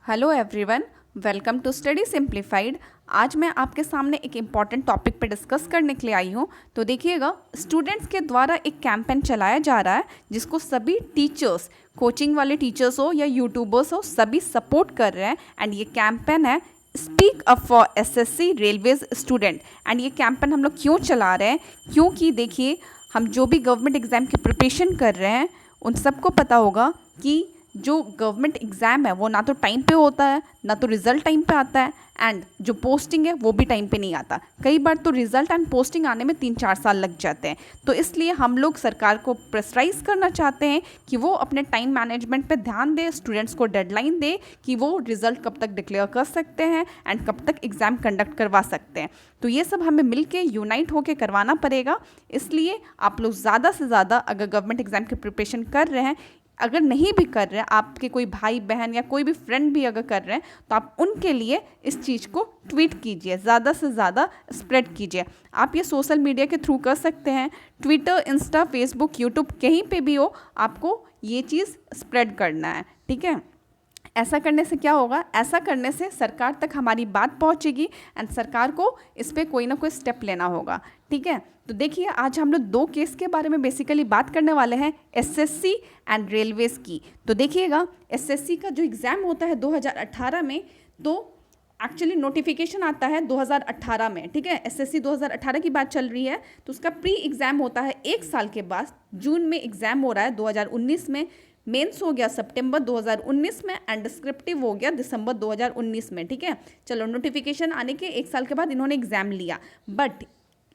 Hello everyone, welcome to study simplified. आज मैं आपके सामने एक इम्पॉर्टेंट टॉपिक पर डिस्कस करने के लिए आई हूँ। तो देखिएगा, स्टूडेंट्स के द्वारा एक कैंपेन चलाया जा रहा है जिसको सभी टीचर्स, कोचिंग वाले टीचर्स हो या यूट्यूबर्स हो, सभी सपोर्ट कर रहे हैं। एंड ये कैंपेन है speak up for SSC railways student. And ये कैंपेन हम लोग क्यों चला रहे हैं? क्योंकि देखिए, हम जो भी गवर्नमेंट एग्ज़ाम की प्रिपरेशन कर रहे हैं उन सबको पता होगा कि जो गवर्नमेंट एग्ज़ाम है वो ना तो टाइम पे होता है, ना तो रिज़ल्ट टाइम पे आता है, एंड जो पोस्टिंग है वो भी टाइम पे नहीं आता। कई बार तो रिज़ल्ट एंड पोस्टिंग आने में 3-4 साल लग जाते हैं। तो इसलिए हम लोग सरकार को प्रेशराइज करना चाहते हैं कि वो अपने टाइम मैनेजमेंट पे ध्यान दे, स्टूडेंट्स को डेडलाइन दे कि वो रिज़ल्ट कब तक डिक्लेयर कर सकते हैं एंड कब तक एग्ज़ाम कंडक्ट करवा सकते हैं। तो ये सब हमें मिल के यूनाइट होकर करवाना पड़ेगा। इसलिए आप लोग ज़्यादा से ज़्यादा, अगर गवर्नमेंट एग्ज़ाम की प्रिपरेशन कर रहे हैं, अगर नहीं भी कर रहे हैं, आपके कोई भाई बहन या कोई भी फ्रेंड भी अगर कर रहे हैं, तो आप उनके लिए इस चीज़ को ट्वीट कीजिए, ज़्यादा से ज़्यादा स्प्रेड कीजिए। आप ये सोशल मीडिया के थ्रू कर सकते हैं, ट्विटर, इंस्टा, फेसबुक, यूट्यूब, कहीं पे भी हो, आपको ये चीज़ स्प्रेड करना है। ठीक है? ऐसा करने से क्या होगा? ऐसा करने से सरकार तक हमारी बात पहुंचेगी एंड सरकार को इस पर कोई ना कोई स्टेप लेना होगा। ठीक है? तो देखिए, आज हम लोग 2 केस के बारे में बेसिकली बात करने वाले हैं, एसएससी एंड रेलवेज़ की। तो देखिएगा, एसएससी का जो एग्ज़ाम होता है 2018 में, तो एक्चुअली नोटिफिकेशन आता है 2018 में। ठीक है? एसएससी 2018 की बात चल रही है, तो उसका प्री एग्ज़ाम होता है 1 साल के बाद। जून में एग्ज़ाम हो रहा है 2019 में, मेंस हो गया सितंबर 2019 में, एंड डिस्क्रिप्टिव हो गया दिसंबर 2019 में। ठीक है? चलो, नोटिफिकेशन आने के 1 साल के बाद इन्होंने एग्ज़ाम लिया, बट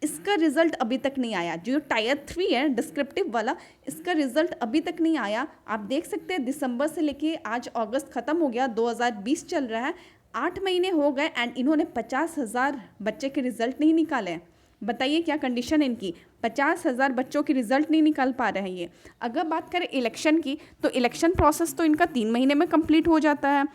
इसका रिजल्ट अभी तक नहीं आया। जो टायर 3 है डिस्क्रिप्टिव वाला, इसका रिजल्ट अभी तक नहीं आया। आप देख सकते हैं, दिसंबर से लेके आज अगस्त ख़त्म हो गया, 2020 चल रहा है, 8 महीने हो गए एंड इन्होंने 50,000 बच्चे के रिजल्ट नहीं निकाले। बताइए क्या कंडीशन है इनकी? 50,000 बच्चों की रिजल्ट नहीं निकाल पा रहे हैं ये। अगर बात करें इलेक्शन की, तो इलेक्शन प्रोसेस तो इनका 3 महीने में कंप्लीट हो जाता है।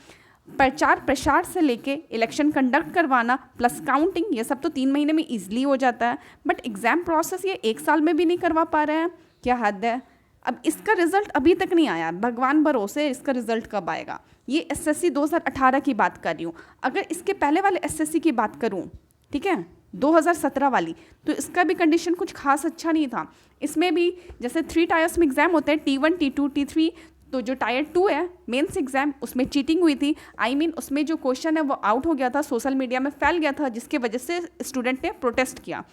प्रचार प्रसार से लेके इलेक्शन कंडक्ट करवाना प्लस काउंटिंग, ये सब तो 3 महीने में ईजिली हो जाता है। बट एग्ज़ाम प्रोसेस ये 1 साल में भी नहीं करवा पा रहे हैं। क्या हद है! अब इसका रिजल्ट अभी तक नहीं आया, भगवान भरोसे इसका रिजल्ट कब आएगा। ये एसएससी 2018 की बात कर रही हूँ। अगर इसके पहले वाले एसएससी की बात करूँ, ठीक है, 2017 वाली, तो इसका भी कंडीशन कुछ खास अच्छा नहीं था। इसमें भी जैसे 3 टायर्स में एग्ज़ाम होते हैं, T1, T2, T3, तो जो टायर 2 है मेंस एग्ज़ाम, उसमें चीटिंग हुई थी। उसमें जो क्वेश्चन है वो आउट हो गया था, सोशल मीडिया में फैल गया था, जिसके वजह से स्टूडेंट ने प्रोटेस्ट किया।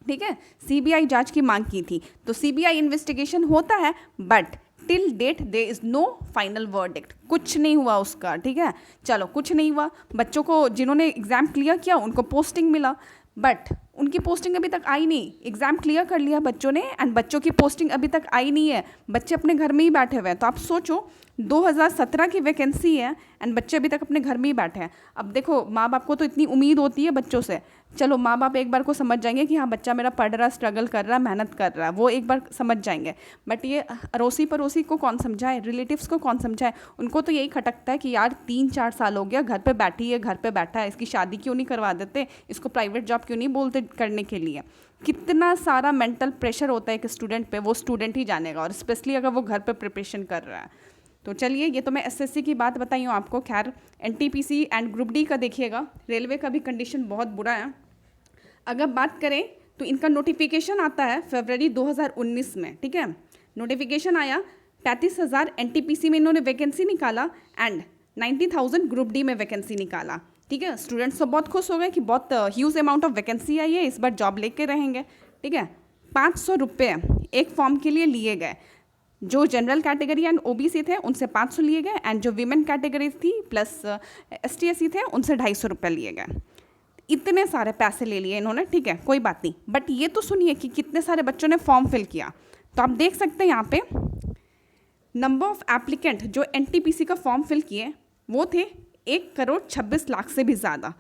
ठीक है? सीबीआई जांच की मांग की थी, तो सीबीआई इन्वेस्टिगेशन होता है, but till date there is no final verdict. कुछ नहीं हुआ उसका। ठीक है? चलो, कुछ नहीं हुआ। बच्चों को, जिन्होंने एग्ज़ाम क्लियर किया, उनको पोस्टिंग मिला, बट उनकी पोस्टिंग अभी तक आई नहीं। एग्ज़ाम क्लियर कर लिया बच्चों ने एंड बच्चों की पोस्टिंग अभी तक आई नहीं है। बच्चे अपने घर में ही बैठे हुए हैं। तो आप सोचो, 2017 की वैकेंसी है एंड बच्चे अभी तक अपने घर में ही बैठे हैं। अब देखो, माँ बाप को तो इतनी उम्मीद होती है बच्चों से। चलो, माँ बाप एक बार को समझ जाएंगे कि हाँ, बच्चा मेरा पढ़ रहा, स्ट्रगल कर रहा, मेहनत कर रहा है, वो एक बार समझ जाएंगे। बट ये अड़ोसी पड़ोसी को कौन समझाए, रिलेटिव्स को कौन समझाए? उनको तो यही खटकता है कि यार 3-4 साल हो गया, घर पे बैठी है, घर पे बैठा है, इसकी शादी क्यों नहीं करवा देते, इसको प्राइवेट जॉब क्यों नहीं बोलते करने के लिए। कितना सारा मेंटल प्रेशर होता है एक स्टूडेंट पे, वो स्टूडेंट ही जानेगा, और स्पेशली अगर वो घर पे प्रिपरेशन कर रहा है। तो चलिए, ये तो मैं एसएससी की बात बताई हूँ आपको। खैर, एनटीपीसी एंड ग्रुप डी का देखिएगा, रेलवे का भी कंडीशन बहुत बुरा है। अगर बात करें तो इनका नोटिफिकेशन आता है फरवरी 2019 में। ठीक है? नोटिफिकेशन आया, 35,000 एनटीपीसी में इन्होंने वैकेंसी निकाला एंड 90,000 ग्रुप डी में वैकेंसी निकाला। ठीक है? स्टूडेंट्स तो बहुत खुश हो गए कि बहुत ह्यूज अमाउंट ऑफ वैकेंसी आई है, इस बार जॉब लेके रहेंगे। ठीक है? 500 रुपये एक फॉर्म के लिए लिए गए। जो जनरल कैटेगरी एंड ओबीसी थे उनसे 500 लिए गए, एंड जो वीमेन कैटेगरी थी प्लस एसटी एससी थे उनसे 250 रुपये लिए गए। इतने सारे पैसे ले लिए इन्होंने। ठीक है, कोई बात नहीं, बट ये तो सुनिए कि कितने सारे बच्चों ने फॉर्म फिल किया। तो आप देख सकते हैं यहाँ पे नंबर ऑफ एप्लीकेंट जो एनटीपीसी का फॉर्म फिल किए वो थे 1,26,00,000 से भी ज़्यादा।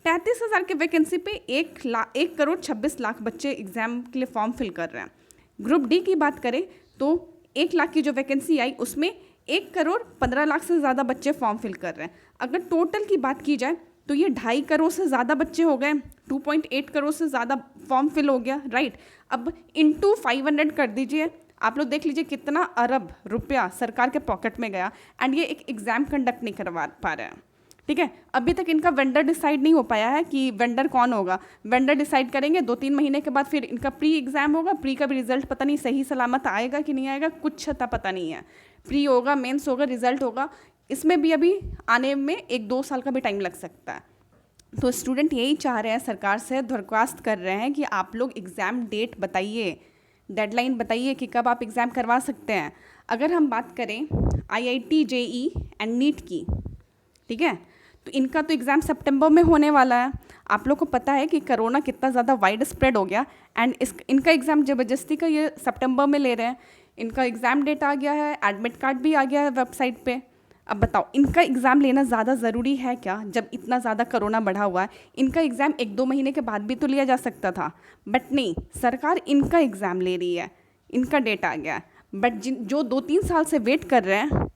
35,000 के वैकेंसी पे 1,26,00,000 बच्चे एग्ज़ाम के लिए फॉर्म फिल कर रहे हैं। ग्रुप डी की बात करें तो 1 लाख की जो वैकेंसी आई उसमें 1,15,00,000 से ज़्यादा बच्चे फॉर्म फिल कर रहे हैं। अगर टोटल की बात की जाए तो ये 2.5 करोड़ से ज़्यादा बच्चे हो गए, 2.8 करोड़ से ज़्यादा फॉर्म फिल हो गया। राइट? अब इंटू 500 कर दीजिए, आप लोग देख लीजिए कितना अरब रुपया सरकार के पॉकेट में गया, एंड ये एक एग्ज़ाम कंडक्ट नहीं करवा पा रहे हैं। ठीक है, अभी तक इनका वेंडर डिसाइड नहीं हो पाया है कि वेंडर कौन होगा। वेंडर डिसाइड करेंगे 2-3 महीने के बाद, फिर इनका प्री एग्ज़ाम होगा। प्री का भी रिजल्ट पता नहीं सही सलामत आएगा कि नहीं आएगा, कुछ पता नहीं है। प्री होगा, मेंस होगा, रिजल्ट होगा, इसमें भी अभी आने में 1-2 साल का भी टाइम लग सकता है। तो स्टूडेंट यही चाह रहे हैं, सरकार से दरख्वास्त कर रहे हैं कि आप लोग एग्ज़ाम डेट बताइए, डेडलाइन बताइए कि कब आप एग्ज़ाम करवा सकते हैं। अगर हम बात करें IIT JEE एंड नीट की, ठीक है, तो इनका तो एग्ज़ाम सितंबर में होने वाला है। आप लोग को पता है कि कोरोना कितना ज़्यादा वाइड स्प्रेड हो गया, एंड इनका एग्ज़ाम ज़बरदस्ती का ये सितंबर में ले रहे हैं। इनका एग्ज़ाम डेट आ गया है, एडमिट कार्ड भी आ गया है वेबसाइट पे। अब बताओ, इनका एग्ज़ाम लेना ज़्यादा ज़रूरी है क्या, जब इतना ज़्यादा कोरोना बढ़ा हुआ है? इनका एग्ज़ाम 1-2 महीने के बाद भी तो लिया जा सकता था, बट नहीं, सरकार इनका एग्ज़ाम ले रही है। इनका डेट आ गया है, बट जो 2-3 साल से वेट कर रहे हैं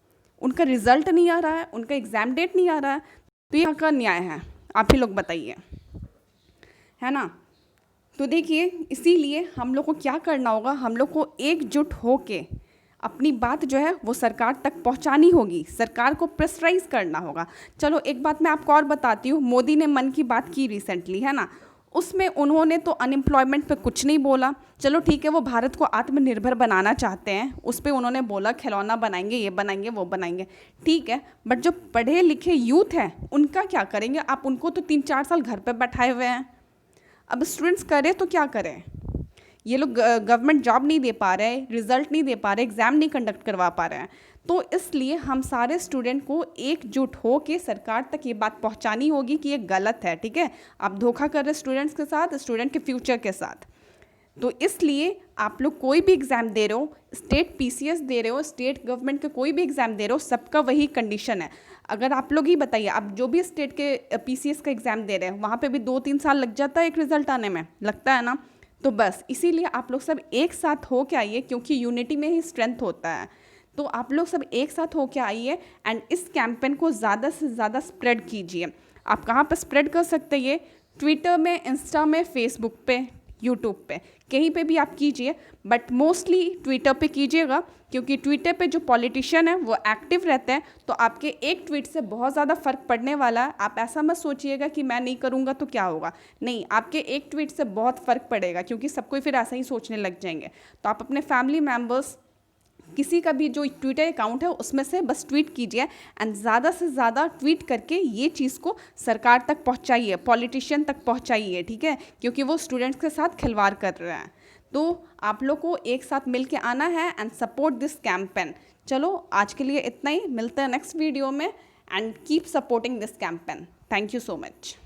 उनका रिज़ल्ट नहीं आ रहा है, उनका एग्ज़ाम डेट नहीं आ रहा है। तो ये का न्याय है, आप ही लोग बताइए, है ना? तो देखिए, इसीलिए हम लोग को क्या करना होगा, हम लोग को एकजुट होके अपनी बात जो है वो सरकार तक पहुंचानी होगी, सरकार को प्रेशराइज करना होगा। चलो एक बात मैं आपको और बताती हूँ, मोदी ने मन की बात की रिसेंटली, है ना, उसमें उन्होंने तो अनएम्प्लॉयमेंट पे कुछ नहीं बोला। चलो ठीक है, वो भारत को आत्मनिर्भर बनाना चाहते हैं, उस पर उन्होंने बोला खिलौना बनाएंगे, ये बनाएंगे, वो बनाएंगे, ठीक है, बट जो पढ़े लिखे यूथ हैं उनका क्या करेंगे आप? उनको तो 3-4 साल घर पर बैठाए हुए हैं। अब स्टूडेंट्स करें तो क्या करें? ये लोग गवर्नमेंट जॉब नहीं दे पा रहे, रिजल्ट नहीं दे पा रहे, एग्ज़ाम नहीं कंडक्ट करवा पा रहे हैं। तो इसलिए हम सारे स्टूडेंट को एकजुट हो के सरकार तक ये बात पहुंचानी होगी कि ये गलत है। ठीक है, आप धोखा कर रहे स्टूडेंट्स के साथ, स्टूडेंट के फ्यूचर के साथ। तो इसलिए आप लोग कोई भी एग्ज़ाम दे रहे हो, स्टेट PCS दे रहे हो, स्टेट गवर्नमेंट के कोई भी एग्ज़ाम दे रहे हो, सबका वही कंडीशन है। अगर आप लोग ही बताइए, आप जो भी स्टेट के PCS का एग्ज़ाम दे रहे हैं वहाँ पे भी 2-3 साल लग जाता है एक रिज़ल्ट आने में, लगता है ना? तो बस इसीलिए आप लोग सब एक साथ हो के आइए, क्योंकि यूनिटी में ही स्ट्रेंथ होता है। तो आप लोग सब एक साथ हो के आइए एंड इस कैंपेन को ज़्यादा से ज़्यादा स्प्रेड कीजिए। आप कहाँ पर स्प्रेड कर सकते हैं? ये ट्विटर में, इंस्टा में, फेसबुक पे, यूट्यूब पे, कहीं पे भी आप कीजिए, बट मोस्टली ट्विटर पे कीजिएगा, क्योंकि ट्विटर पे जो पॉलिटिशियन है वो एक्टिव रहते हैं। तो आपके एक ट्वीट से बहुत ज़्यादा फ़र्क पड़ने वाला है। आप ऐसा मत सोचिएगा कि मैं नहीं करूँगा तो क्या होगा, नहीं, आपके एक ट्वीट से बहुत फ़र्क पड़ेगा, क्योंकि सब कोई फिर ऐसा ही सोचने लग जाएंगे। तो आप अपने फैमिली मेम्बर्स, किसी का भी जो ट्विटर अकाउंट है उसमें से बस ट्वीट कीजिए एंड ज़्यादा से ज़्यादा ट्वीट करके ये चीज़ को सरकार तक पहुंचाइए, पॉलिटिशियन तक पहुंचाइए, ठीक है, क्योंकि वो स्टूडेंट्स के साथ खिलवाड़ कर रहे हैं। तो आप लोग को एक साथ मिल के आना है एंड सपोर्ट दिस कैंपेन। चलो आज के लिए इतना ही, मिलते हैं नेक्स्ट वीडियो में and keep supporting this campaign. Thank you so much.